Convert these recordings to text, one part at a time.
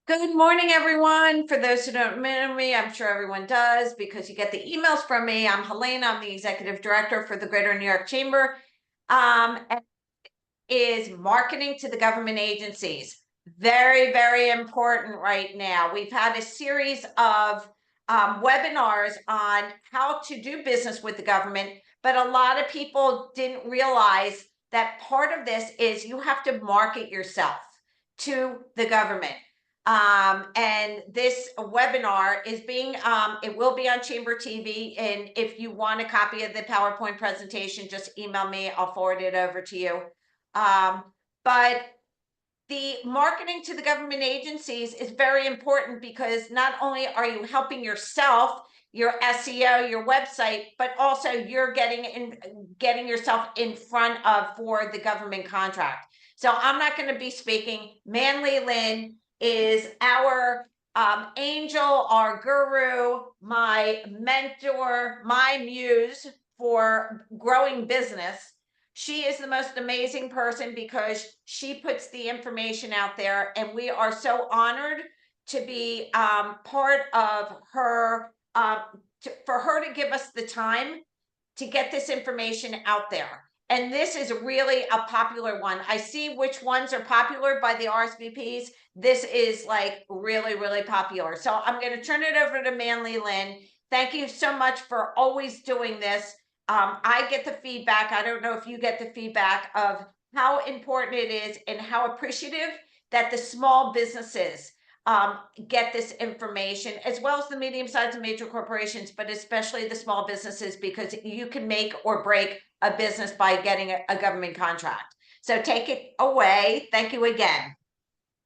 Good morning, everyone. For those who don't know me, I'm sure everyone does because you get the emails from me. I'm Helena. I'm the executive director for the Greater New York Chamber. And is marketing to the government agencies. Very, very important right now. We've had a series of webinars on how to do business with the government, but a lot of people didn't realize that part of this is you have to market yourself to the government. And this webinar is being, it will be on Chamber TV. And if you want a copy of the PowerPoint presentation, just email me, I'll forward it over to you. But the marketing to the government agencies is very important because not only are you helping yourself, your SEO, your website, but also you're getting yourself in front of for the government contract. So I'm not going to be speaking. Manly Lynn is our angel, our guru, my mentor, my muse for growing business. She is the most amazing person because she puts the information out there, and we are so honored to be part of her, for her to give us the time to get this information out there. And this is really a popular one. I see which ones are popular by the RSVPs. This is like really, really popular. So I'm going to turn it over to Manly Lynn. Thank you so much for always doing this. I get the feedback. I don't know if you get the feedback of how important it is and how appreciative that the small businesses get this information, as well as the medium-sized and major corporations, but especially the small businesses, because you can make or break a business by getting a government contract. So take it away. Thank you again.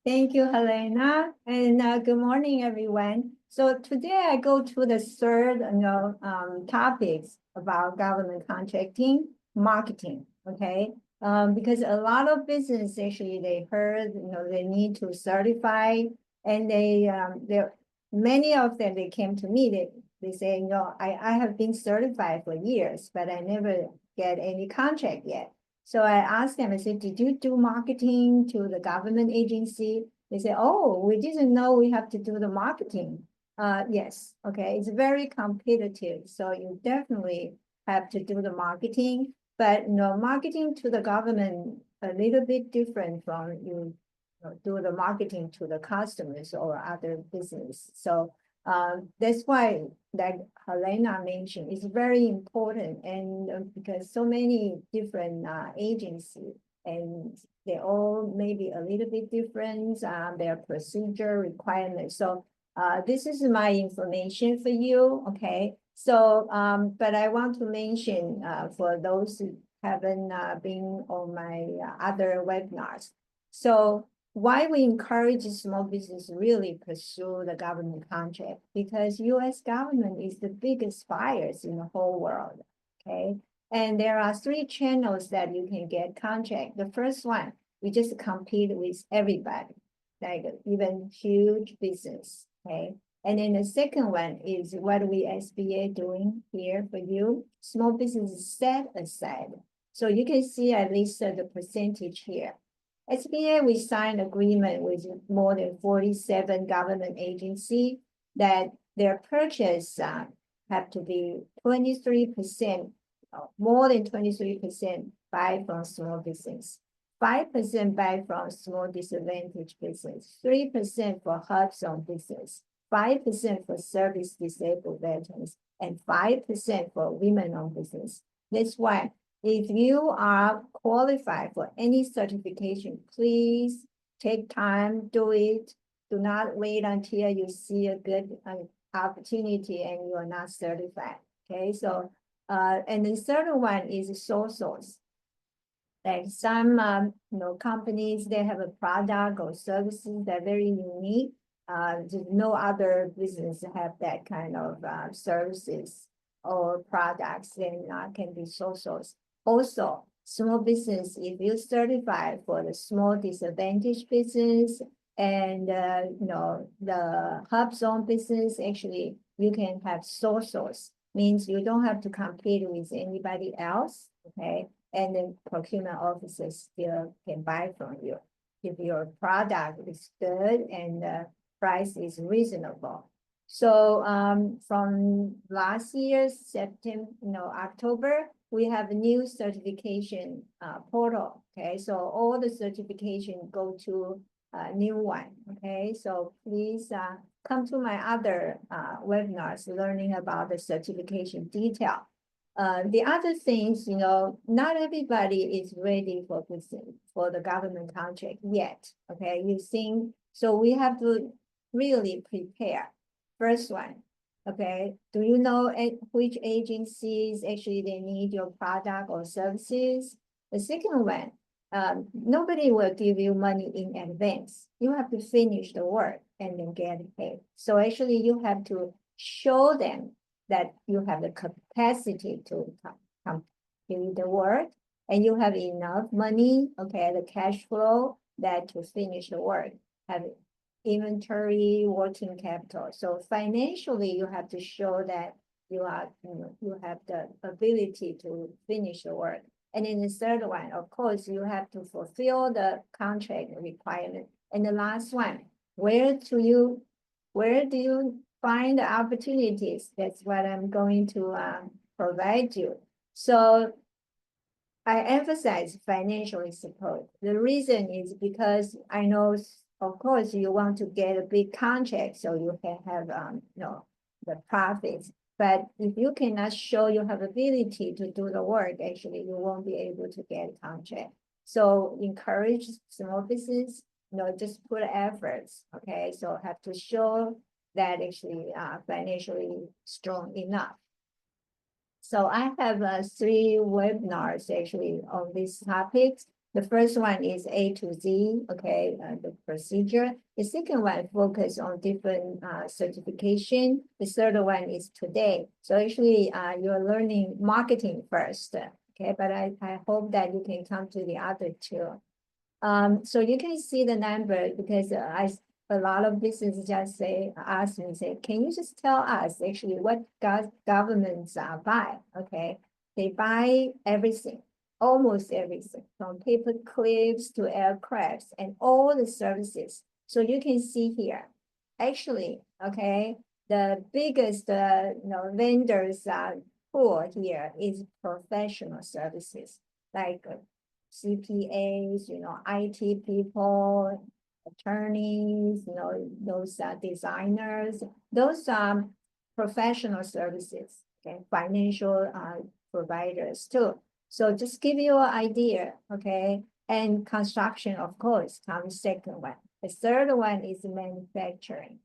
Thank you, Helena, and good morning, everyone. So today I go to the third, topics about government contracting, marketing. Okay, because a lot of business actually they heard, they need to certify, and many of them they came to me. They say, I have been certified for years, but I never get any contract yet. So I asked them, I said, did you do marketing to the government agency? They say, oh, we didn't know we have to do the marketing. Yes, okay, it's very competitive. So you definitely have to do the marketing, but marketing to the government a little bit different from you do the marketing to the customers or other business. So that's why, like Helena mentioned, it's very important, and because so many different agencies, and they all maybe a little bit different, their procedure requirements. So this is my information for you, okay? So, but I want to mention for those who haven't been on my other webinars. So why we encourage small business really pursue the government contract, because US government is the biggest buyers in the whole world, okay? And there are 3 channels that you can get contract. The first one, we just compete with everybody, like even huge business, okay? And then the second one is what we SBA doing here for you, small business set aside. So you can see at least the percentage here. SBA, we signed agreement with more than 47 government agency that their purchase have to be 23%, more than 23% buy from small business, 5% buy from small disadvantaged business, 3% for hub zone business, 5% for service disabled veterans, and 5% for women-owned business. That's why if you are qualified for any certification, please take time, do it. Do not wait until you see a good opportunity and you are not certified. Okay, so and the third one is sole source. Like some companies, they have a product or services that are very unique. No other business have that kind of services or products, then can be sole source. Also, small business, if you certify for the small disadvantaged business and the hub zone business, actually you can have sole source, means you don't have to compete with anybody else, okay? And then procurement officers still can buy from you if your product is good and price is reasonable. So from last year's September, October, we have a new certification portal. Okay, so all the certification go to a new one. Okay, so please come to my other webinars learning about the certification detail. The other things, not everybody is ready for the government contract yet. Okay, you think so we have to really prepare. First one, okay, do you know which agencies actually they need your product or services? The second one, nobody will give you money in advance. You have to finish the work and then get paid. So actually you have to show them that you have the capacity to complete the work and you have enough money, okay, the cash flow that to finish the work, have inventory, working capital. So financially, you have to show that you have the ability to finish the work. And then the third one, of course, you have to fulfill the contract requirement. And the last one, where do you find the opportunities? That's what I'm going to provide you. So I emphasize financial support. The reason is because I know, of course, you want to get a big contract so you can have the profits. But if you cannot show you have ability to do the work, actually you won't be able to get a contract. So encourage small business, just put efforts. Okay, so have to show that actually financially strong enough. So I have 3 webinars actually on these topics. The first one is A to Z, okay, the procedure. The second one focus on different certification. The third one is today. So actually you're learning marketing first, okay, but I hope that you can come to the other 2. So you can see the number because a lot of businesses just ask me, can you just tell us actually what governments buy? Okay, they buy everything, almost everything, from paper clips to aircrafts and all the services. So you can see here, actually, okay, the biggest vendors pool here is professional services like CPAs, IT people, attorneys, those designers, those professional services, okay, financial providers too. So just give you an idea, okay, and construction, of course, comes second one. The third one is manufacturing,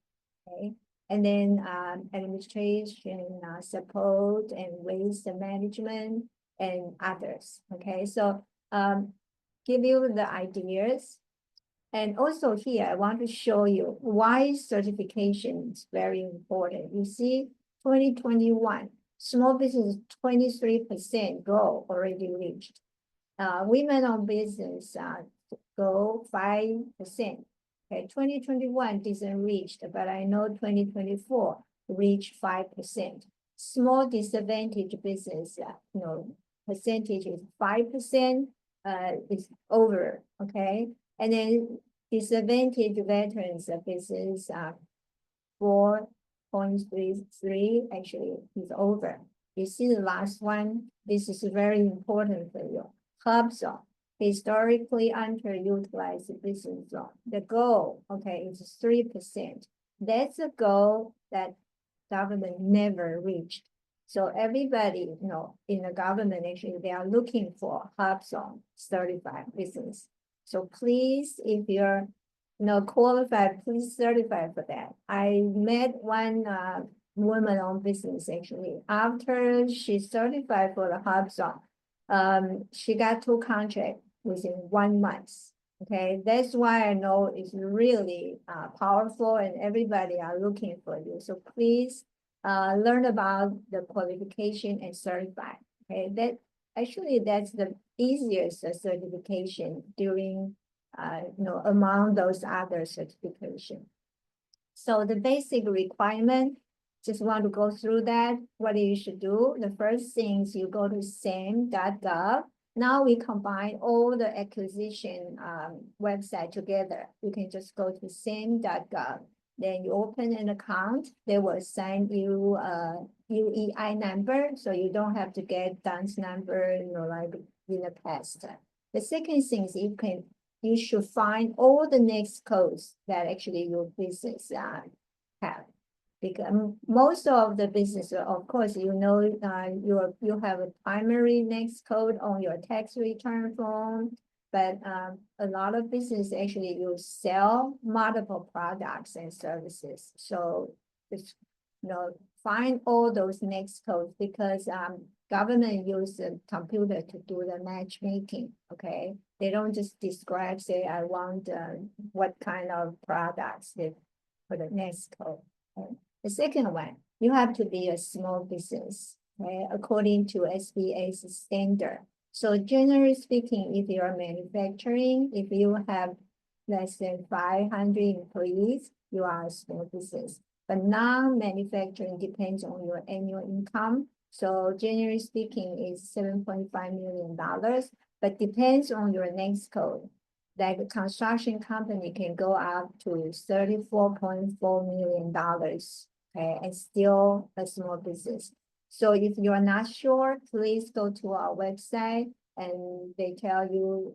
okay, and then administration, support, and waste management, and others, okay. So give you the ideas. And also here, I want to show you why certification is very important. You see, 2021, small business 23% goal already reached. Women-owned business goal 5%. Okay, 2021 didn't reach, but I know 2024 reached 5%. Small disadvantaged business, percentage is 5%. Is over, okay? And then disadvantaged veterans business 4.33 actually is over. You see the last one, this is very important for you. HUBZone, historically underutilized business zone. The goal, okay, is 3%. That's a goal that government never reached. So everybody, in the government, actually, they are looking for HUBZone certified business. So please, if you're qualified, please certify for that. I met one woman-owned business actually. After she certified for the HUBZone, she got 2 contracts within 1 month. Okay, that's why I know it's really powerful and everybody are looking for you. So please learn about the qualification and certify. Okay, that's the easiest certification during among those other certification. So the basic requirement, just want to go through that. What you should do, the first thing is you go to SAM.gov. Now we combine all the acquisition website together. You can just go to SAM.gov. then you open an account, they will send you a UEI number, so you don't have to get DUNS number, like in the past. The second thing is you should find all the next codes that actually your business have. Because most of the business, of course, you have a primary next code on your tax return form, but a lot of business actually you sell multiple products and services. So it's, find all those next codes because government use the computer to do the matchmaking. Okay, they don't just describe, say, I want what kind of products for the next code. Okay? The second one, you have to be a small business, okay, according to SBA's standard. So generally speaking, if you are manufacturing, if you have less than 500 employees, you are a small business. But non-manufacturing depends on your annual income. So generally speaking, it's $7.5 million, but depends on your next code. Like a construction company can go up to $34.4 million, okay, and still a small business. So if you are not sure, please go to our website and they tell you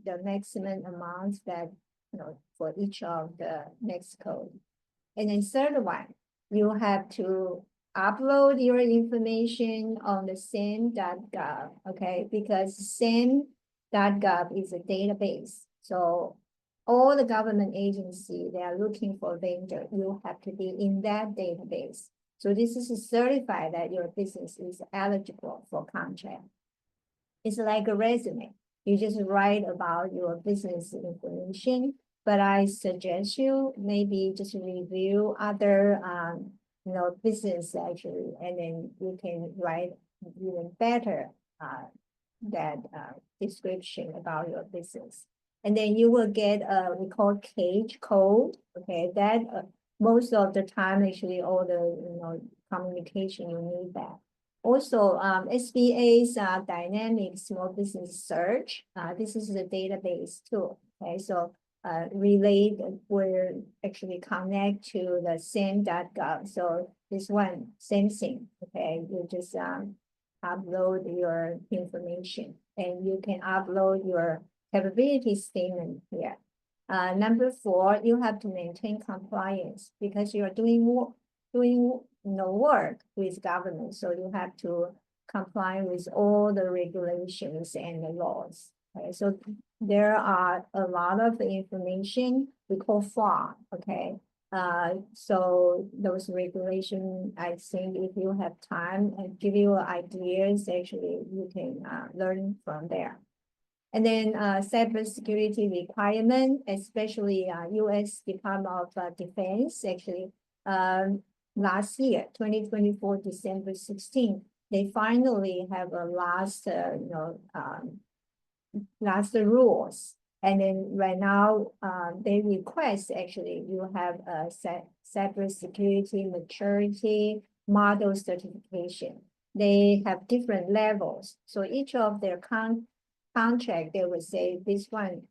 the maximum amount that, for each of the next code. And then third one, you have to upload your information on the SAM.gov, okay? Because SAM.gov is a database. So all the government agency, they are looking for vendor. You have to be in that database. So this is a certify that your business is eligible for contract. It's like a resume. You just write about your business information, but I suggest you maybe just review other, business actually, and then you can write even better that description about your business. And then you will get we call CAGE code, okay, that most of the time actually all the, communication, you need that. Also, SBA's dynamic small business search, this is the database too, okay, so relate will actually connect to the SAM.gov. So this one, same thing, okay, you just upload your information and you can upload your capability statement here. Number 4, you have to maintain compliance because you're doing work with government. So you have to comply with all the regulations and the laws. Okay, so there are a lot of information we call FAR, okay? So those regulations, I think if you have time and give you ideas, actually you can learn from there. And then cybersecurity requirement, especially U.S. Department of Defense, actually, last year, 2024, December 16, they finally have a last rules. And then right now, they request actually you have a cybersecurity maturity model certification. They have different levels. So each of their contract, they would say this one,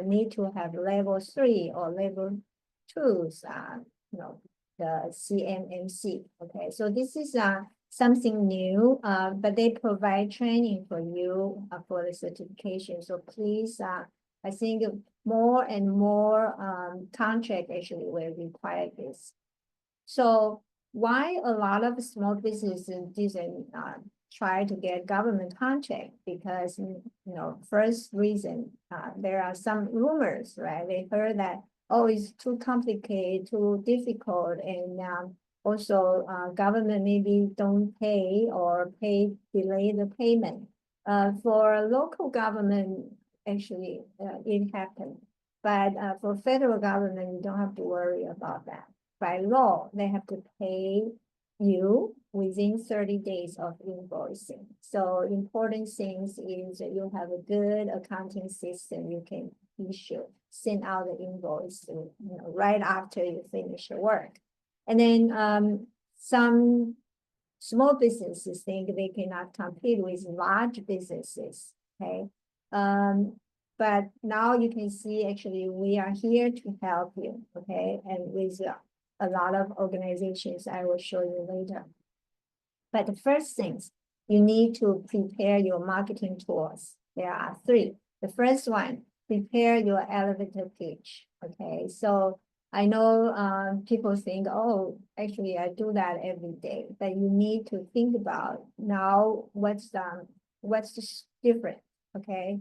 need to have level 3 or level 2's, the CMMC. Okay, so this is something new, but they provide training for you for the certification. So please, I think more and more contract actually will require this. So why a lot of small businesses didn't try to get government contract? Because, first reason, there are some rumors, right? They heard that, oh, it's too complicated, too difficult, and also government maybe don't pay or delay the payment. For local government, actually, it happened. But for federal government, you don't have to worry about that. By law, they have to pay you within 30 days of invoicing. So important things is that you have a good accounting system. You can send out the invoice, right after you finish your work. And then some small businesses think they cannot compete with large businesses. Okay, but now you can see actually we are here to help you, okay? And with a lot of organizations I will show you later. But the first things, you need to prepare your marketing tools. There are three. The first one, prepare your elevator pitch, okay? So I know people think, oh, actually I do that every day, but you need to think about now what's the different, okay?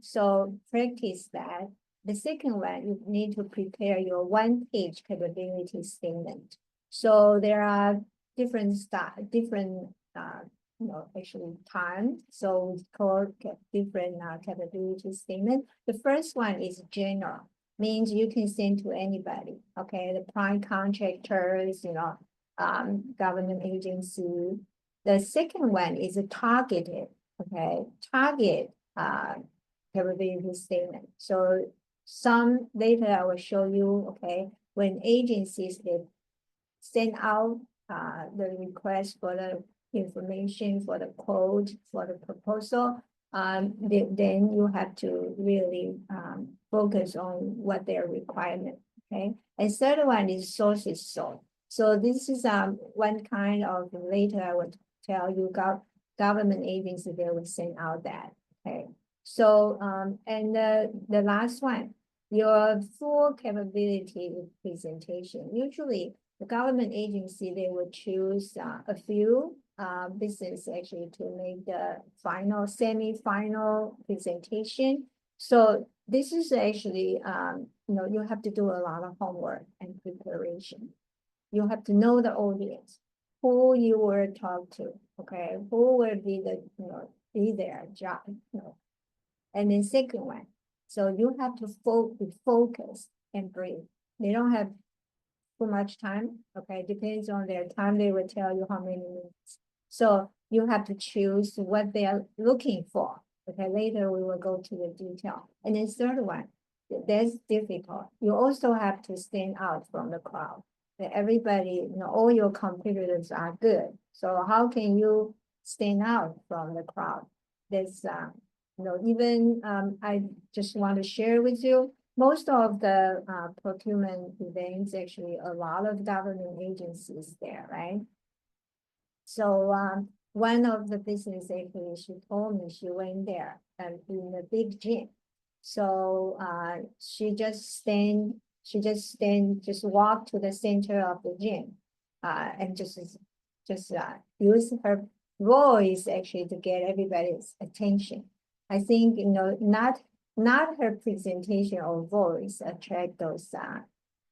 So practice that. The second one, you need to prepare your one-page capability statement. So there are different actually time. So we call different capability statement. The first one is general, means you can send to anybody. Okay, the prime contractors, government agency. The second one is a targeted. Okay, target capability statement. So some later I will show you. Okay, when agencies they send out the request for the information, for the quote, for the proposal, then you have to really focus on what their requirement, okay? And third one is sources sought. So this is one kind of, later I will tell you, government agency, they will send out that, okay? So, and the last one, your full capability presentation. Usually the government agency, they will choose a few business actually to make the final, semi-final presentation. So this is actually, you have to do a lot of homework and preparation. You have to know the audience, who you will talk to, okay? Who will be the, be their job, And then second one, so you have to be focused and breathe. They don't have too much time, okay? Depends on their time, they will tell you how many minutes. So you have to choose what they are looking for. Okay, later we will go to the detail. And then third one, that's difficult. You also have to stand out from the crowd. Everybody, all your competitors are good. So how can you stand out from the crowd? There's, even I just want to share with you, most of the procurement events, actually a lot of government agencies there, right? So one of the business actually, she told me she went there and in a big gym. So she just walk to the center of the gym and just use her voice actually to get everybody's attention. I think, not her presentation or voice attract those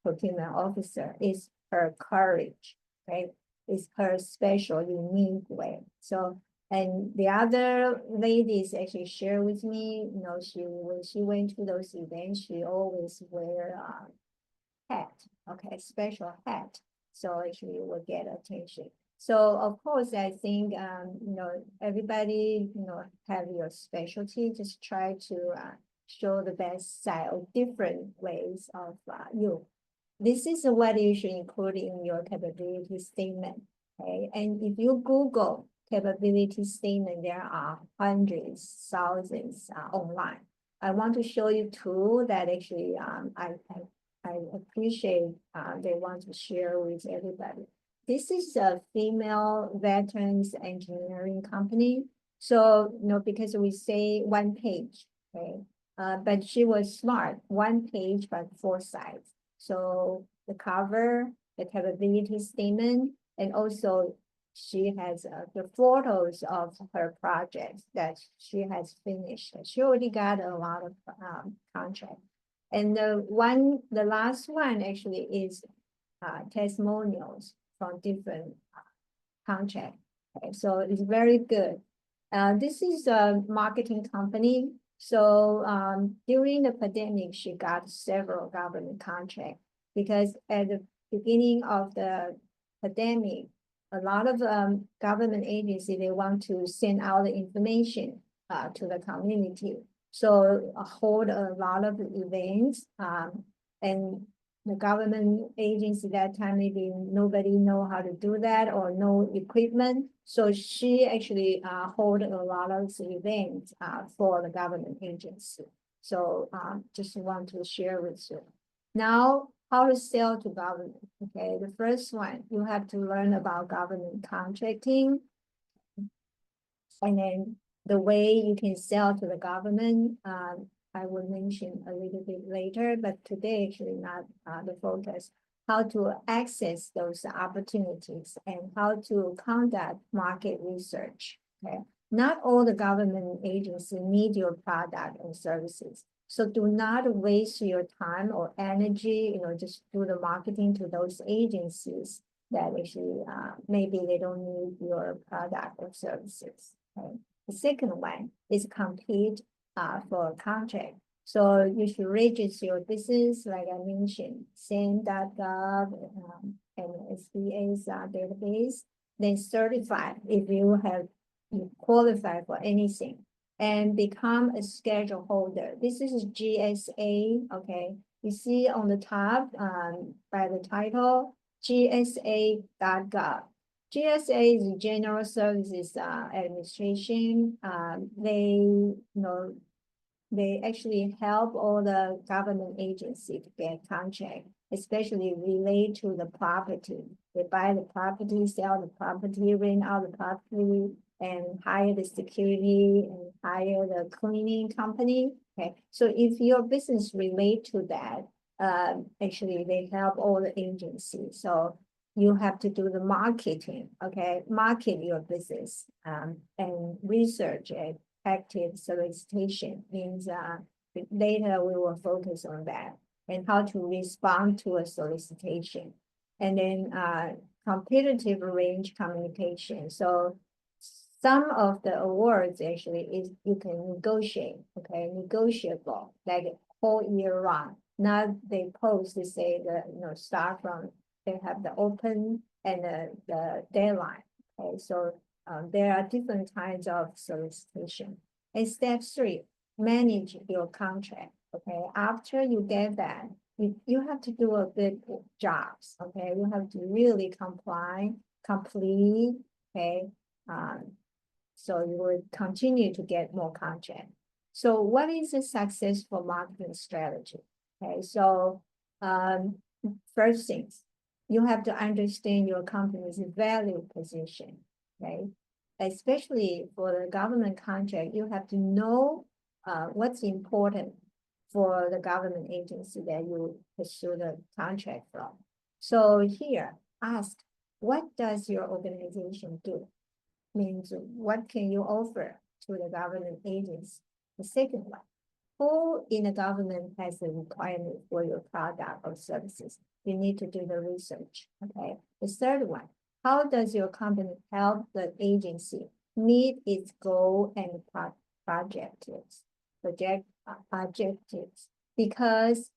procurement officer, is her courage, right? Is her special, unique way. So, and the other ladies actually share with me, when she went to those events, she always wear a hat, okay, special hat. So actually will get attention. So of course, I think, everybody, have your specialty, just try to show the best side of different ways of you. This is what you should include in your capability statement, okay? And if you Google capability statement, there are hundreds, thousands online. I want to show you two that actually I appreciate they want to share with everybody. This is a female veterans engineering company. So, because we say one page, okay? But she was smart, one page, but 4 sides. So the cover, the capability statement, and also she has the photos of her projects that she has finished. She already got a lot of contract. And the last one actually is testimonials from different contract. Okay, so it's very good. This is a marketing company. So during the pandemic, she got several government contracts because at the beginning of the pandemic, a lot of government agencies, they want to send out the information to the community. So hold a lot of events and the government agency that time, maybe nobody know how to do that or no equipment. So she actually hold a lot of events for the government agency. So just want to share with you. Now, how to sell to government? Okay, the first one, you have to learn about government contracting. And then the way you can sell to the government, I will mention a little bit later, but today actually not the focus. How to access those opportunities and how to conduct market research. Okay, not all the government agencies need your product and services. So do not waste your time or energy, just do the marketing to those agencies that actually maybe they don't need your product or services. Okay. The second one is compete for a contract. So you should register your business, like I mentioned, SAM.gov and SBA's database, then certify if you qualify for anything and become a schedule holder. This is GSA, okay? You see on the top by the title, GSA.gov. GSA is General Services Administration. They actually help all the government agency to get contract, especially relate to the property. They buy the property, sell the property, rent out the property, and hire the security and hire the cleaning company. Okay, so if your business relate to that, actually they help all the agencies. So you have to do the marketing, okay? Market your business and research it. Active solicitation means later we will focus on that and how to respond to a solicitation. And then competitive range communication. So some of the awards actually is you can negotiate, okay, negotiable, like whole year round. Not they post to say that start from they have the open and the deadline. Okay, so there are different kinds of solicitation. And step 3, manage your contract. Okay, after you get that, you have to do a good jobs. Okay, you have to really complete. Okay, so you will continue to get more contract. So what is a successful marketing strategy? Okay, so first things, you have to understand your company's value position, okay? Especially for the government contract, you have to know what's important for the government agency that you pursue the contract from. So here, ask, what does your organization do? Means what can you offer to the government agency? The second one, who in the government has a requirement for your product or services? You need to do the research, okay? The third one, how does your company help the agency meet its goal and objectives? Because,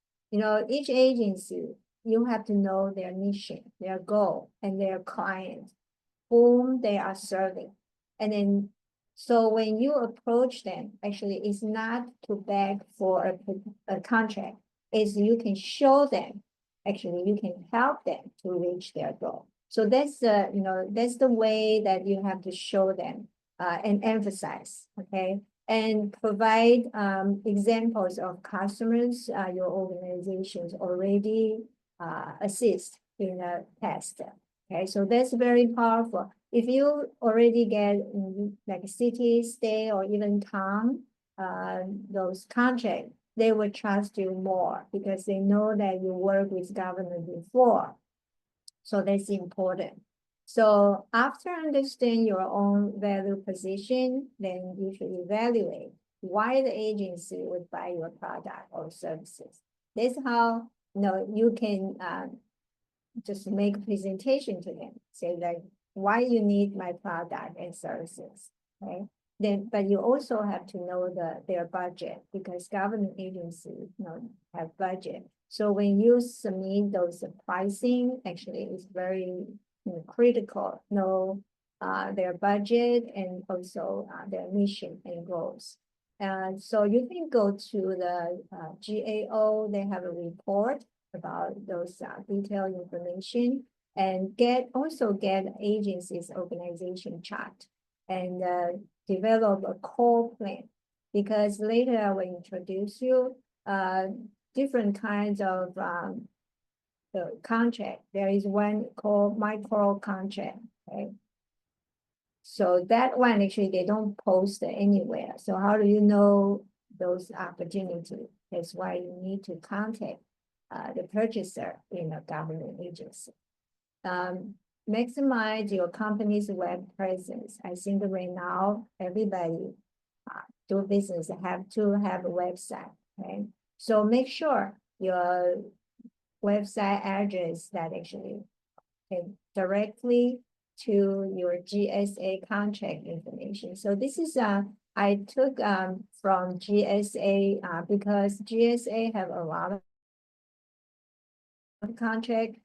each agency, you have to know their mission, their goal, and their client, whom they are serving. And then, so when you approach them, actually it's not to beg for a contract, is you can show them, actually you can help them to reach their goal. So that's that's the way that you have to show them and emphasize, okay? And provide examples of customers your organizations already assist in a test. Okay, so that's very powerful. If you already get like a city, state, or even town, those contracts, they will trust you more because they know that you work with government before. So that's important. So after understand your own value position, then you should evaluate why the agency would buy your product or services. That's how you can just make a presentation to them, say like why you need my product and services, okay? Then, but you also have to know their budget because government agencies have budget. So when you submit those pricing, actually is very critical. Know their budget and also their mission and goals. And so you can go to the GAO. They have a report about those detailed information. and also get agency's organization chart and develop a core plan. Because later I will introduce you different kinds of the contract. There is one called micro contract, okay? So that one, actually, they don't post anywhere. So how do you know those opportunities? That's why you need to contact the purchaser in a government agency. Maximize your company's web presence. I think right now, everybody do business have to have a website, okay? So make sure your website address that actually can directly to your GSA contract information. So this is I took from GSA because GSA have a lot of contract.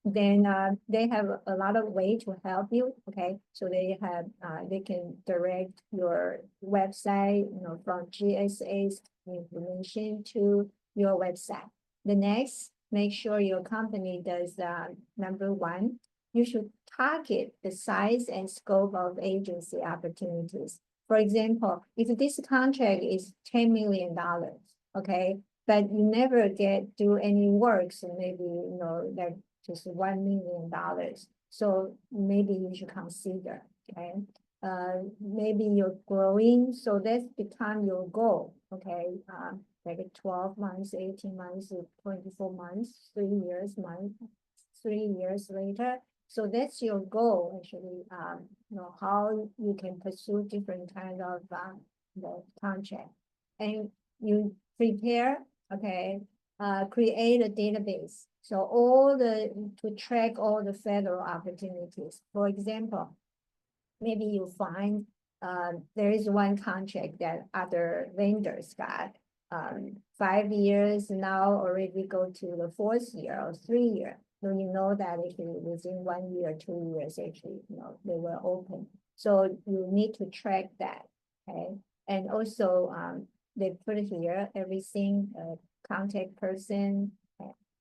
Then they have a lot of way to help you. Okay, so they have they can direct your website, from GSA's information to your website. The next, make sure your company does number one, you should target the size and scope of agency opportunities. For example, if this contract is $10 million, okay, but you never do any work, so maybe, that just $1 million. So maybe you should consider, okay? Maybe you're growing, so that's become your goal, okay? Like 12 months, 18 months, 24 months, 3 years, 3 years later. So that's your goal, actually, how you can pursue different kind of the contract. And you prepare, okay, create a database. So to track all the federal opportunities. For example, maybe you find there is one contract that other vendors got 5 years, now already go to the 4th year or 3 year. So you know that actually within 1 year, 2 years, actually, they were open. So you need to track that, okay? And also they put here everything, contact person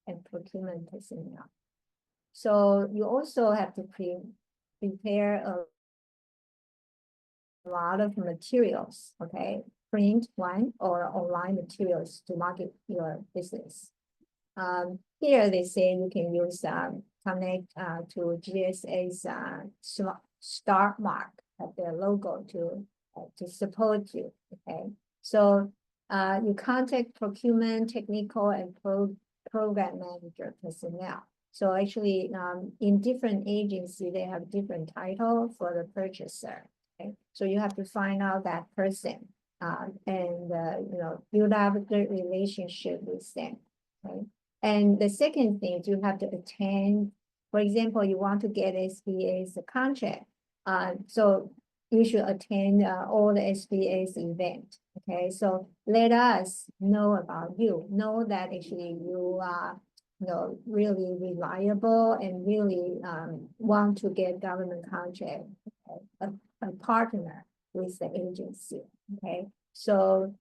and procurement personnel. So you also have to prepare a lot of materials, okay? Print one or online materials to market your business. Here they say you can use connect to GSA's star mark at their logo to support you, okay? So you contact procurement, technical, and program manager personnel. So actually, in different agencies, they have different title for the purchaser. Okay, so you have to find out that person and build up a good relationship with them. Okay, and the second thing is you have to attend. For example, you want to get SBA's contract, so you should attend all the SBA's event. Okay, so let us know about you. Know that actually you are really reliable and really want to get government contract, okay? A partner with the agency, okay? So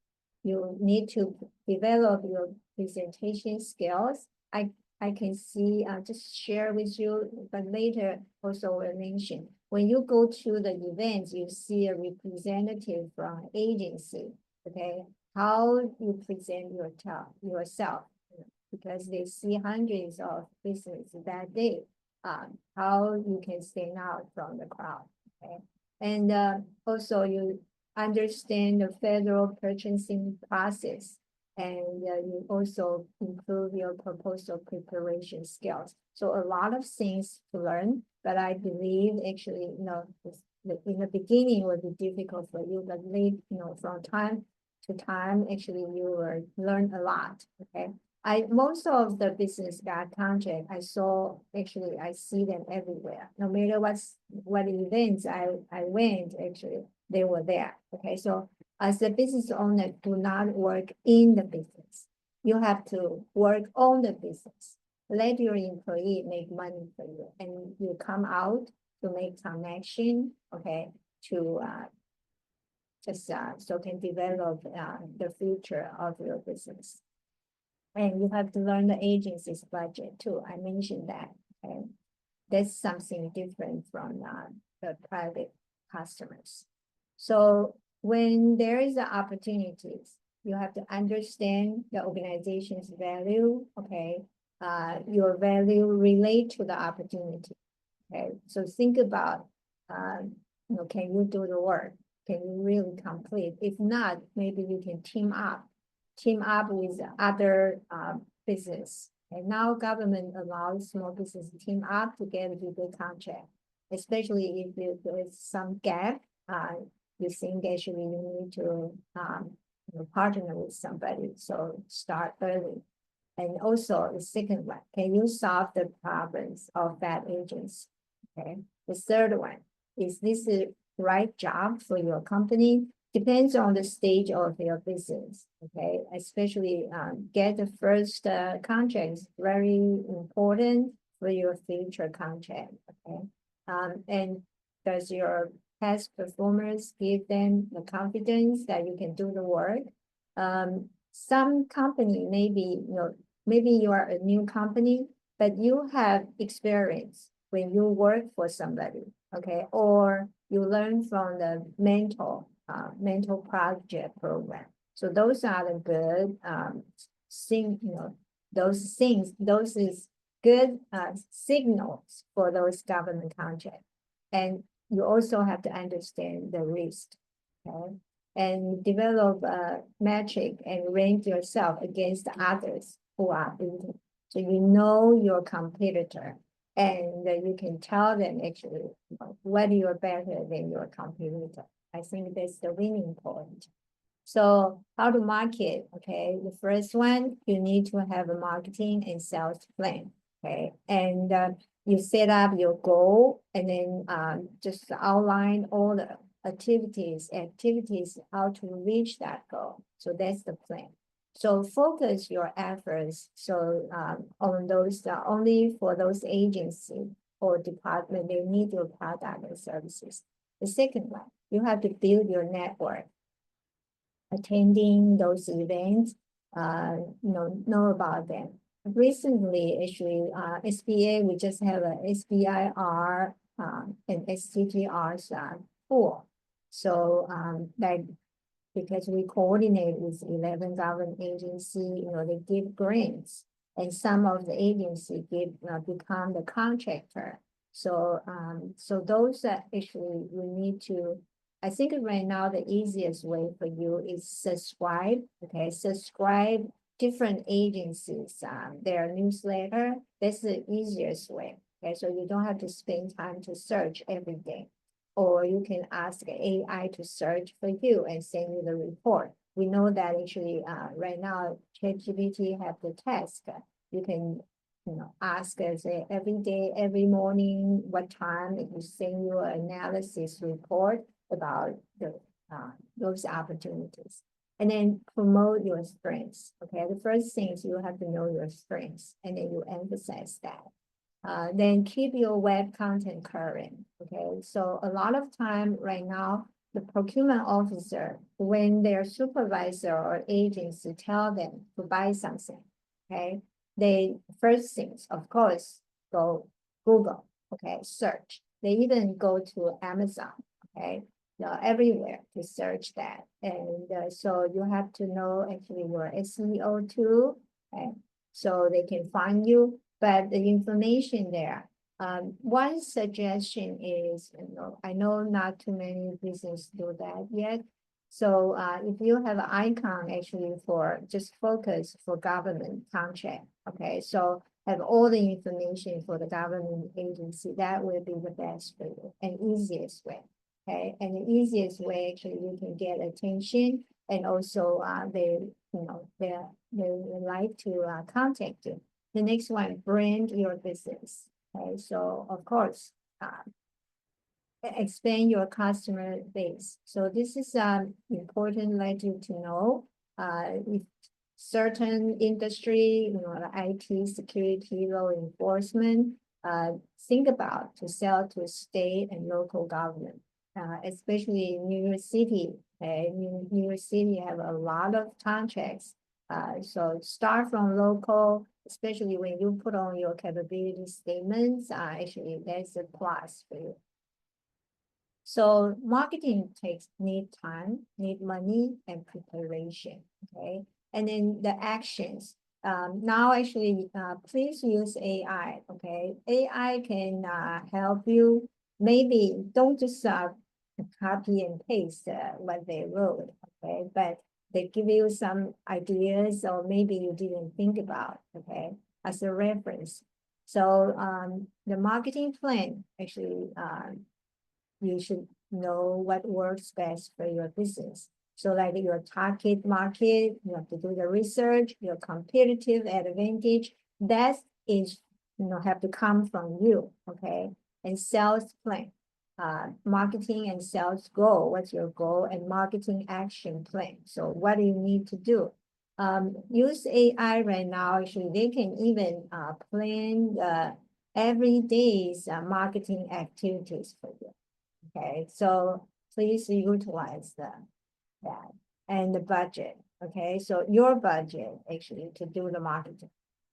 you need to develop your presentation skills. I can see, just share with you, but later also will mention. When you go to the events, you see a representative from agency, okay? How you present yourself, because they see hundreds of business that day, how you can stand out from the crowd, okay? And also you understand the federal purchasing process, and you also improve your proposal preparation skills. So a lot of things to learn, but I believe actually, in the beginning will be difficult for you, but late, from time to time, actually you will learn a lot, okay? Most of the business got contract, I see them everywhere. No matter what events I went, actually, they were there. Okay, so as a business owner, do not work in the business. You have to work on the business. Let your employee make money for you, and you come out to make connection, okay, to just so can develop the future of your business. And you have to learn the agency's budget too. I mentioned that. Okay. That's something different from the private customers. So when there is opportunities, you have to understand the organization's value, okay? Your value relate to the opportunity, okay? So think about, can you do the work? Can you really complete? If not, maybe you can team up with other business. And now government allows small business to team up to get a bigger contract, especially if there is some gap. You think actually you need to partner with somebody, so start early. And also the second one, can you solve the problems of that agency? Okay. The third one, is this the right job for your company? Depends on the stage of your business, okay? Especially get the first contract is very important for your future contract, okay? And does your past performers give them the confidence that you can do the work? Some company, maybe you are a new company, but you have experience when you work for somebody, okay? Or you learn from the mentor project program. So those are the good those is good signals for those government contracts. And you also have to understand the risk, okay? And develop a metric and rank yourself against others who are beating. So you know your competitor, and you can tell them actually whether you're better than your competitor. I think that's the winning point. So how to market, okay? The first one, you need to have a marketing and sales plan, okay? And you set up your goal, and then just outline all the activities, how to reach that goal. So that's the plan. So focus your efforts on those only for those agency or department, they need your product and services. The second one, you have to build your network. Attending those events, know about them. Recently, actually, SBA, we just have a SBIR and STTR's pool. So because we coordinate with 11 government agencies, they give grants, and some of the agency become the contractor. So those are actually we need to. I think right now the easiest way for you is subscribe. Okay, subscribe different agencies, their newsletter. That's the easiest way. Okay, so you don't have to spend time to search every day. Or you can ask AI to search for you and send you the report. We know that actually right now ChatGPT have the task. You can ask say every day, every morning, what time, it will send you an analysis report about those opportunities. And then promote your strengths. Okay, the first thing is you have to know your strengths, and then you emphasize that. Then keep your web content current. Okay, so a lot of time right now, the procurement officer, when their supervisor or agency tell them to buy something, okay, they first things, of course, go Google, okay, search. They even go to Amazon, okay, everywhere to search that. And so you have to know actually your SEO too, okay, so they can find you. But the information there, one suggestion is, I know not too many businesses do that yet. So if you have an icon actually for just focus for government contract, okay, so have all the information for the government agency, that will be the best for you and easiest way, okay? And the easiest way actually you can get attention, and also they like to contact you. The next one, brand your business. Okay, so of course, expand your customer base. So this is important, like you to know. If certain industry, IT, security, law enforcement, think about to sell to state and local government, especially in New York City. Okay, New York City have a lot of contracts. So start from local especially when you put on your capability statements, actually that's a plus for you. So marketing need time, need money and preparation, okay? And then the actions. Now actually, please use AI, okay? AI can help you. Maybe don't just copy and paste what they wrote, okay? But they give you some ideas or maybe you didn't think about, okay, as a reference. So the marketing plan actually you should know what works best for your business. So like your target market, you have to do the research, your competitive advantage, that is, have to come from you, okay? And sales plan, marketing and sales goal, what's your goal and marketing action plan. So what do you need to do? Use AI right now, actually, they can even plan every day's marketing activities for you. Okay, so please utilize that and the budget. Okay, so your budget actually to do the marketing.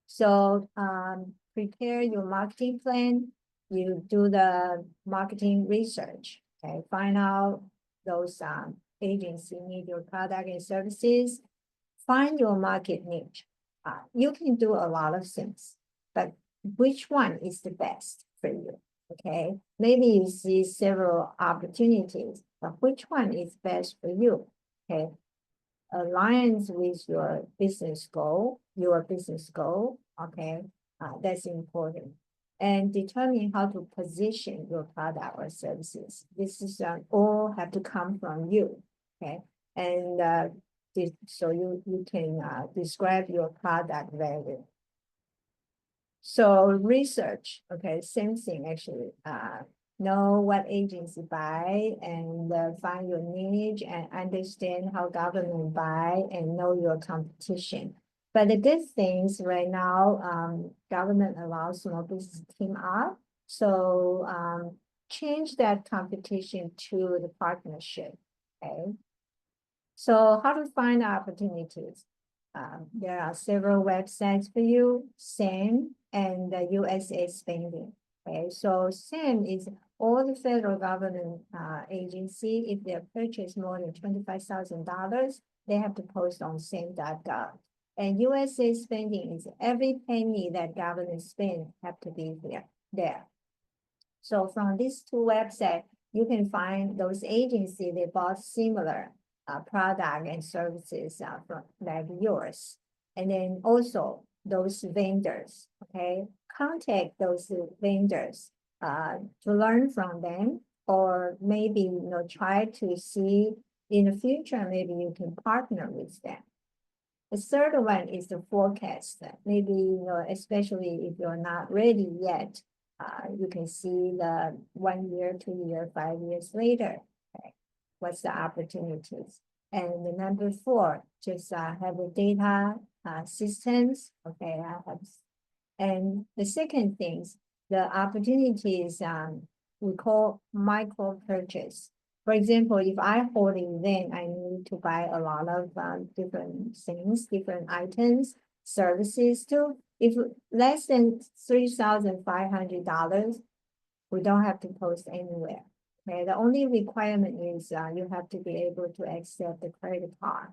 So prepare your marketing plan. You do the marketing research. Okay, find out those agency need your product and services. Find your market niche. You can do a lot of things, but which one is the best for you? Okay, maybe you see several opportunities, but which one is best for you? Okay, aligns with your business goal, okay, that's important. And determine how to position your product or services. This is all have to come from you, okay? And so you can describe your product value. So research, okay, same thing actually. Know what agency buy and find your niche and understand how government buy and know your competition. But the good things right now, government allows small business team up. So change that competition to the partnership, okay? So how to find opportunities? There are several websites for you, SAM and the USA Spending. Okay, so SAM is all the federal government agency. If they purchase more than $25,000, they have to post on SAM.gov. And USA Spending is every penny that government spend have to be there. So from these two websites, you can find those agencies, they bought similar product and services from like yours. And then also those vendors, okay? Contact those vendors to learn from them, or maybe try to see in the future, maybe you can partner with them. The third one is the forecast. Maybe, especially if you're not ready yet, you can see the 1 year, 2 year, 5 years later, okay? What's the opportunities? And the number 4, just have the data systems, okay? And the second things, the opportunities we call micro purchase. For example, if I hold an event, I need to buy a lot of different things, different items, services too. If less than $3,500, we don't have to post anywhere. Okay, the only requirement is you have to be able to accept the credit card.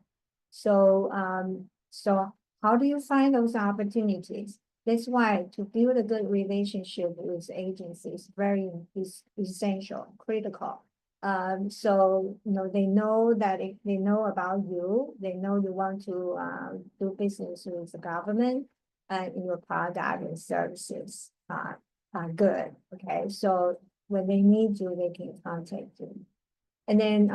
So, so how do you find those opportunities? That's why to build a good relationship with agencies is essential, critical. So they know that if they know about you, they know you want to do business with the government in your product and services are good. Okay, so when they need you, they can contact you. And then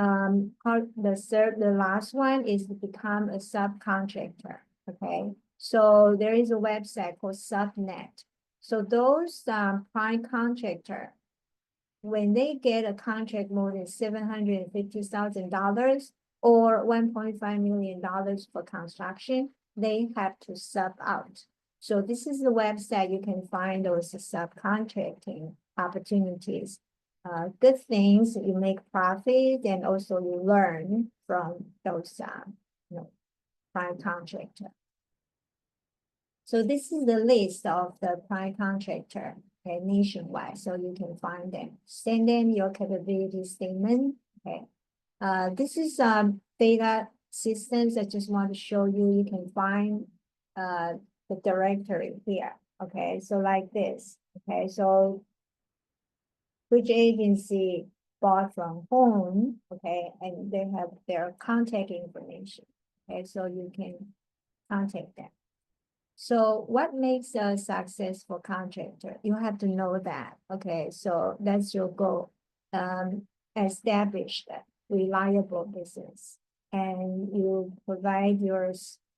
the last one is to become a subcontractor. Okay, so there is a website called Subnet. So those prime contractor, when they get a contract more than $750,000 or $1.5 million for construction, they have to sub out. So this is the website you can find those subcontracting opportunities. Good things, you make profit and also you learn from those prime contractor. So this is the list of the prime contractor, okay, nationwide, so you can find them. Send them your capability statement, okay. This is data systems. I just want to show you. You can find the directory here. Okay, so like this. Okay, so which agency bought from whom? Okay, and they have their contact information. Okay, so you can contact them. So what makes a successful contractor? You have to know that. Okay, so that's your goal. Establish that reliable business, and you provide your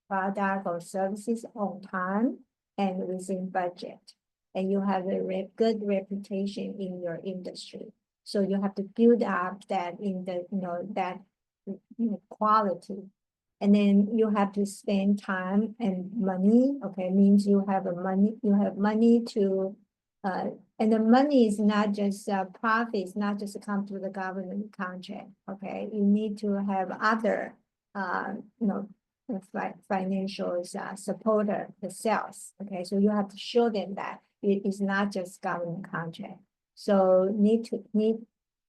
product or services on time and within budget, and you have a good reputation in your industry. So you have to build up that in the that quality. And then you have to spend time and money. Okay, means you have money to and the money is not just profits, not just come to the government contract. Okay, you need to have other financial supporter, the sales. Okay, so you have to show them that it is not just government contract. So need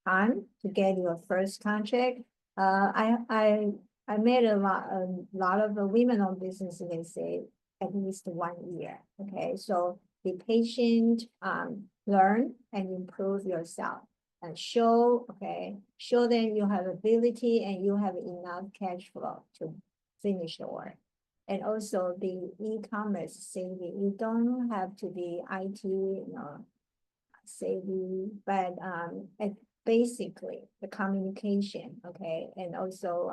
time to get your first contract. I met a lot of the women-owned businesses. They say at least 1 year. Okay, so be patient, learn and improve yourself, and show them you have ability and you have enough cash flow to finish the work. And also be e-commerce savvy. You don't have to be IT, savvy, but basically the communication, okay, and also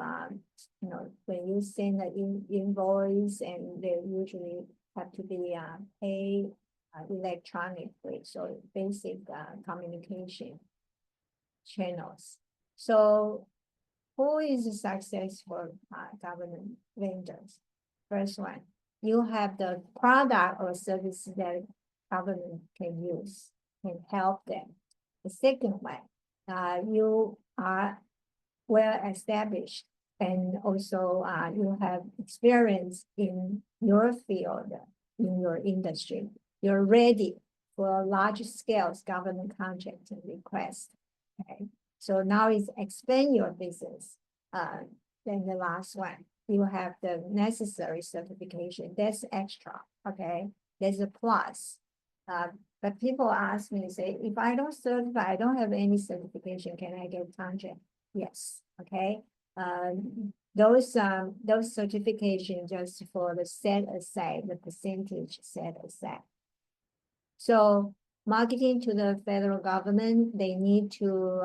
when you send an invoice, and they usually have to be paid electronically, so basic communication channels. So who is a successful government vendors? First one, you have the product or service that government can use, can help them. The second one, you are well established, and also you have experience in your field, in your industry. You're ready for large scale government contract request. Okay, so now is expand your business. Then the last one, you have the necessary certification. That's extra. Okay, there's a plus. But people ask me, say, if I don't certify, I don't have any certification, can I get contract? Yes. Okay. Those certifications just for the set aside, the percentage set aside. So marketing to the federal government, they need to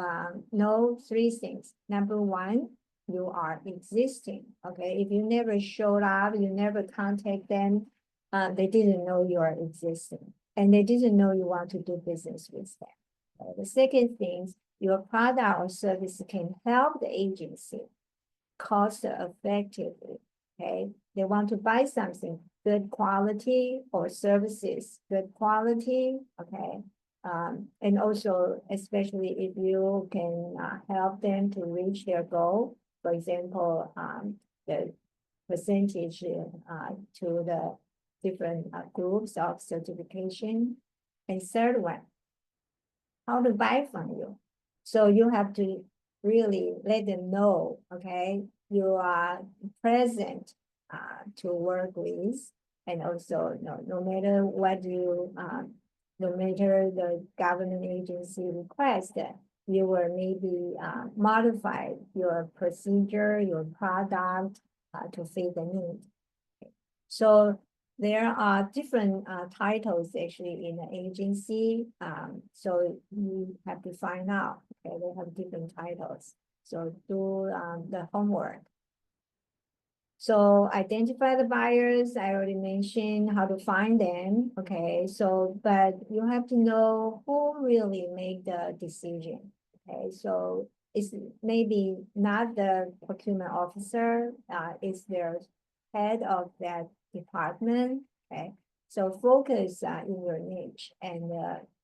know 3 things. Number one, you are existing. Okay, if you never showed up, you never contact them, they didn't know you are existing, and they didn't know you want to do business with them. Okay. The second thing, your product or service can help the agency cost effectively. Okay, they want to buy something good quality or services good quality. Okay, and also especially if you can help them to reach their goal. For example, the percentage to the different groups of certification. And third one, how to buy from you. So you have to really let them know, okay, you are present to work with, and also no matter what you, no matter the government agency request, you will maybe modify your procedure, your product to fit the need. Okay. So there are different titles actually in the agency. So you have to find out, okay, they have different titles. So do the homework. So identify the buyers. I already mentioned how to find them. Okay, so but you have to know who really made the decision. Okay, so it's maybe not the procurement officer, it's their head of that department. Okay, so focus in your niche and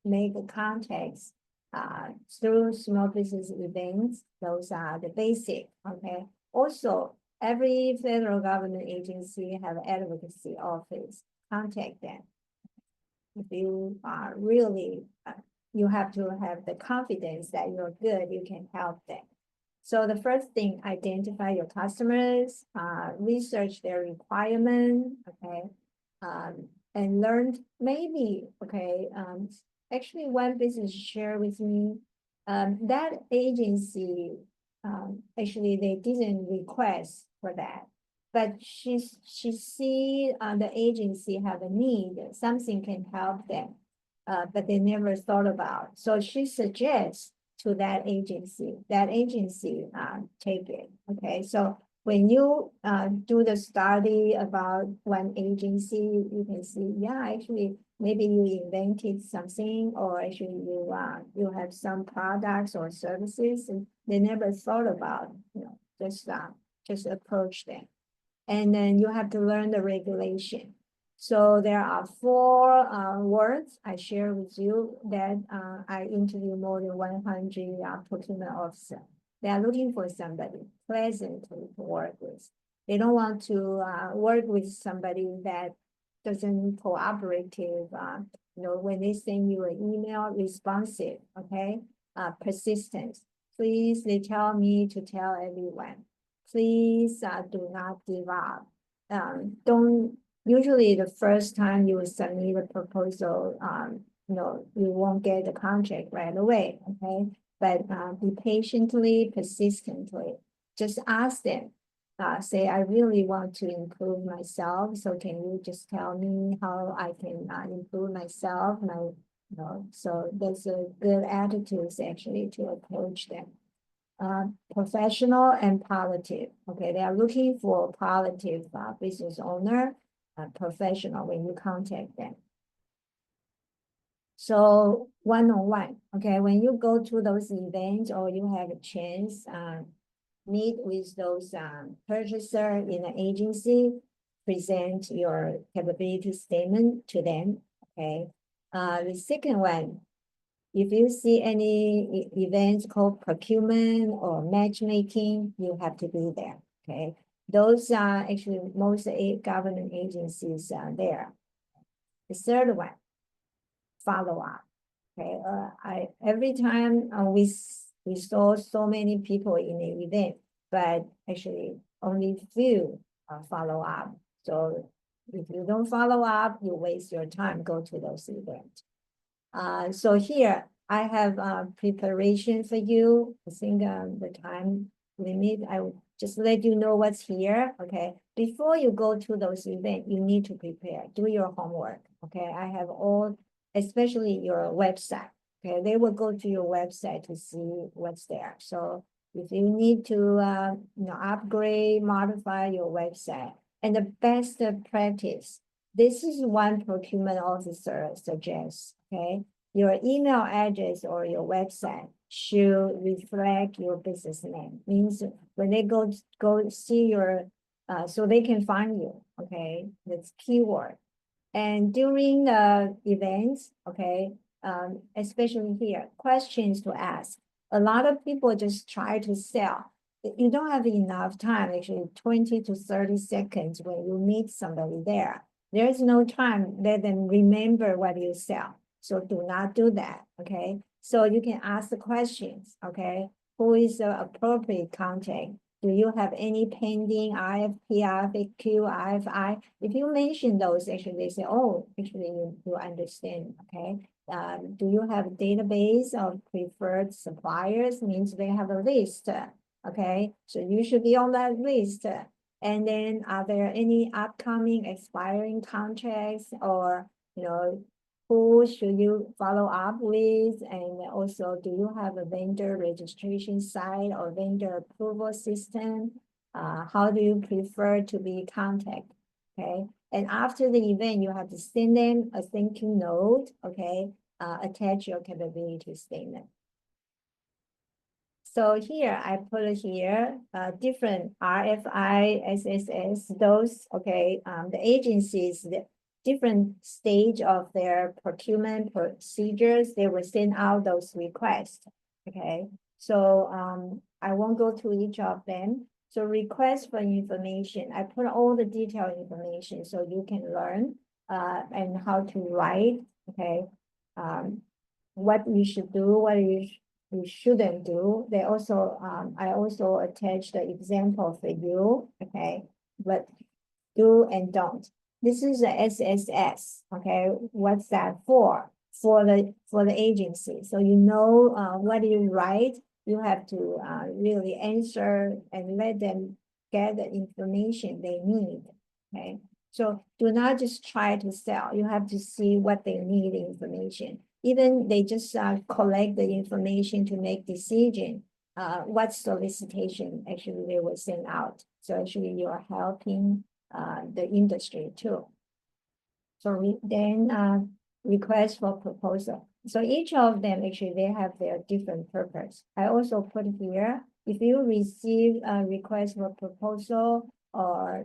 make contacts through small business events. Those are the basic. Okay, also every federal government agency have advocacy office, contact them. If you are really, you have to have the confidence that you're good, you can help them. So the first thing, identify your customers, research their requirement, okay? And learn maybe, okay, actually one business shared with me, that agency, actually they didn't request for that. But she see the agency have a need, something can help them, but they never thought about. So she suggests to that agency take it. Okay, so when you do the study about one agency, you can see, yeah, actually maybe you invented something, or actually you have some products or services and they never thought about, just approach them. And then you have to learn the regulation. So there are 4 words I share with you that I interview more than 100 procurement officers. They are looking for somebody pleasantly to work with. They don't want to work with somebody that doesn't cooperative. When they send you an email, responsive, okay, persistent. Please, they tell me to tell everyone. Please do not give up. Don't usually the first time you submit a proposal, you won't get the contract right away, okay? But be patiently, persistently. Just ask them. Say, I really want to improve myself. So can you just tell me how I can improve myself? So there's a good attitude actually to approach them. Professional and positive. Okay, they are looking for positive business owner, professional when you contact them. So one-on-one, okay, when you go to those events or you have a chance, meet with those purchaser in an agency, present your capability statement to them, okay. The second one, if you see any events called procurement or matchmaking, you have to be there, okay? Those are actually most government agencies are there. The third one, follow up, okay? Every time we saw so many people in the event, but actually only few follow up. So if you don't follow up, you waste your time, go to those events. So here I have preparation for you. I think the time limit, I will just let you know what's here, okay? Before you go to those events, you need to prepare, do your homework, okay? I have all, especially your website, okay? They will go to your website to see what's there. So if you need to upgrade, modify your website, and the best practice, this is one procurement officer suggests, okay? Your email address or your website should reflect your business name. Means when they go see your, so they can find you, okay? That's keyword. And during the events, okay, especially here, questions to ask. A lot of people just try to sell. You don't have enough time, actually 20 to 30 seconds when you meet somebody there. There's no time, let them remember what you sell. So do not do that, okay? So you can ask the questions, okay? Who is the appropriate contact? Do you have any pending RFP, RFQ, RFI? If you mention those, actually they say, oh, actually you understand, okay? Do you have a database of preferred suppliers? Means they have a list, okay? So you should be on that list. And then are there any upcoming expiring contracts, or, who should you follow up with? And also, do you have a vendor registration site or vendor approval system? How do you prefer to be contacted? Okay. And after the event, you have to send them a thank you note, okay? Attach your capability statement. So here, I put here different RFI, SSS, those, okay, the agencies, the different stage of their procurement procedures, they will send out those requests, okay? So I won't go through each of them. So request for information, I put all the detailed information so you can learn. and how to write, okay? What you should do, what you shouldn't do. They also, I also attached the example for you, okay? But do and don't. This is the SSS, okay? What's that for? For the agency. So you know what you write, you have to really answer and let them get the information they need, okay? So do not just try to sell. You have to see what they need information. Even they just collect the information to make decision. What solicitation actually they will send out. So actually you are helping the industry too. So we then request for proposal. So each of them actually they have their different purpose. I also put here, if you receive a request for proposal or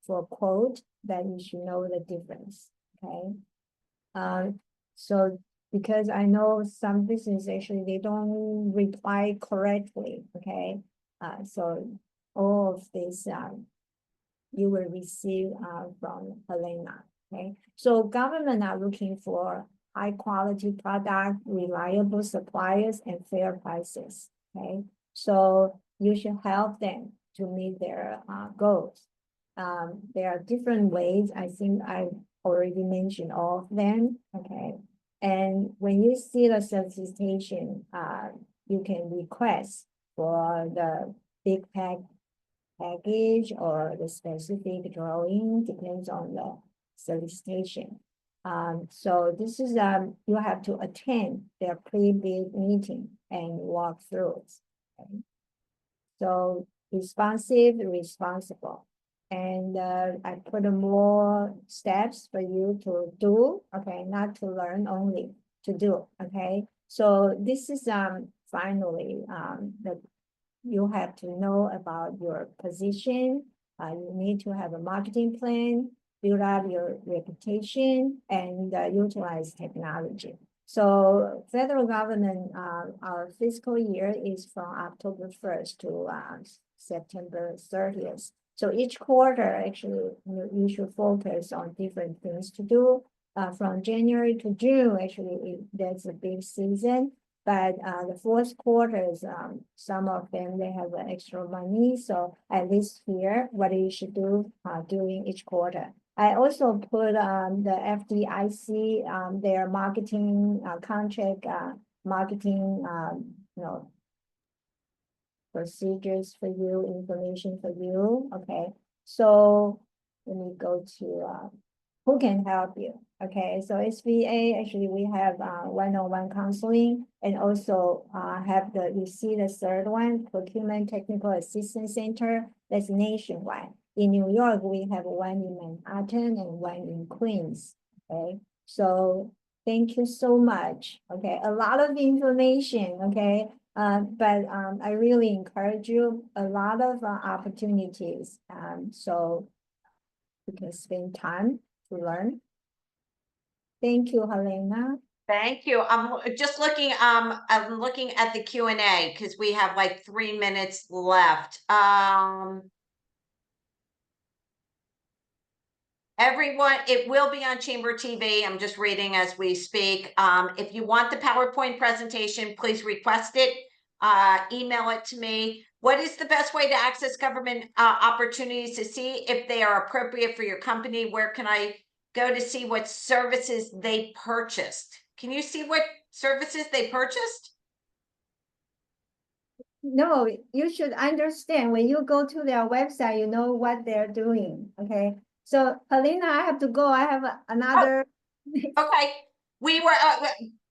for quote, then you should know the difference. Okay. So because I know some business actually they don't reply correctly. Okay. So all of this you will receive from Helena. Okay, so government are looking for high quality product, reliable suppliers, and fair prices. Okay, so you should help them to meet their goals. There are different ways. I think I already mentioned all of them. Okay, and when you see the solicitation, you can request for the big package or the specific drawing, depends on the solicitation. So this is you have to attend their pre-bid meeting and walk through it. Okay? So responsive, responsible. And I put more steps for you to do, okay, not to learn only, to do, okay? So this is finally the you have to know about your position. You need to have a marketing plan, build up your reputation, and utilize technology. So federal government, our fiscal year is from October 1st to September 30th. So each quarter, actually, you should focus on different things to do. From January to June, actually, that's a big season. But the fourth quarter is some of them they have extra money. So at least here, what you should do during each quarter. I also put the FDIC their marketing contract marketing procedures for you, information for you. Okay, so let me go to who can help you. Okay, so SBA, actually we have one-on-one counseling, and also have you see the third one, Procurement Technical Assistance Center, that's nationwide. In New York, we have one in Manhattan and one in Queens. Okay, so thank you so much. Okay, a lot of information. Okay, but I really encourage you, a lot of opportunities. So you can spend time to learn. Thank you, Helena. Thank you. I'm just looking, I'm looking at the Q&A because we have like 3 minutes left. Everyone, it will be on Chamber TV. I'm just reading as we speak. If you want the PowerPoint presentation, please request it. Email it to me. What is the best way to access government opportunities to see if they are appropriate for your company? Where can I go to see what services they purchased? Can you see what services they purchased? No, you should understand when you go to their website, you know what they're doing. Okay. So Helena, I have to go. I have another. Okay, we were,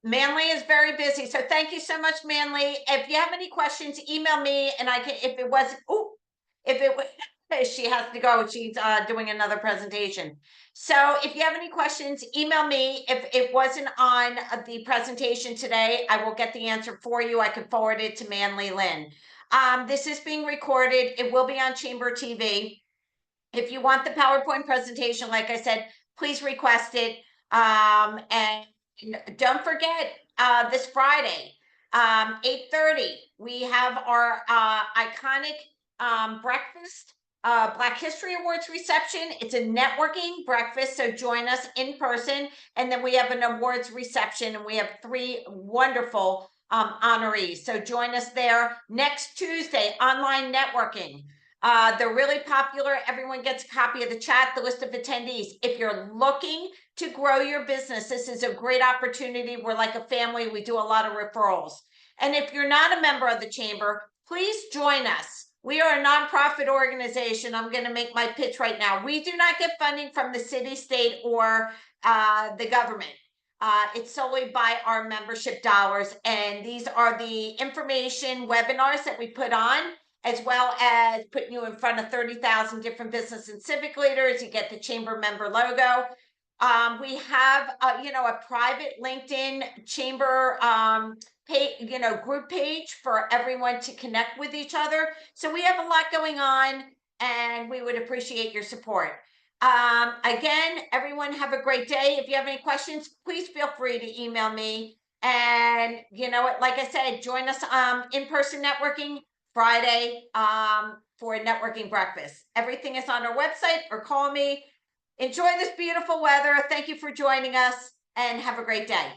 Manly is very busy, so thank you so much, Manly. If you have any questions, email me and I can, if it was, if it was, she has to go, she's doing another presentation. So if you have any questions, email me. If it wasn't on the presentation today, I will get the answer for you. I could forward it to Manly Lynn. This is being recorded. It will be on Chamber TV. If you want the PowerPoint presentation, like I said, please request it. And don't forget, this Friday, 8:30, we have our iconic breakfast Black History Awards reception. It's a networking breakfast, so join us in person. And then we have an awards reception, and we have 3 wonderful honorees. So join us there next Tuesday, online networking. They're really popular. Everyone gets a copy of the chat, the list of attendees. If you're looking to grow your business, this is a great opportunity. We're like a family. We do a lot of referrals. And if you're not a member of the chamber, please join us. We are a nonprofit organization. I'm going to make my pitch right now. We do not get funding from the city, state, or the government. It's solely by our membership dollars. And these are the information webinars that we put on, as well as putting you in front of 30,000 different business and civic leaders. You get the chamber member logo. We have, a private LinkedIn chamber group page for everyone to connect with each other. So we have a lot going on, and we would appreciate your support. Again, everyone have a great day. If you have any questions, please feel free to email me. And like I said, join us in-person networking Friday for a networking breakfast. Everything is on our website, or call me. Enjoy this beautiful weather. Thank you for joining us, and have a great day.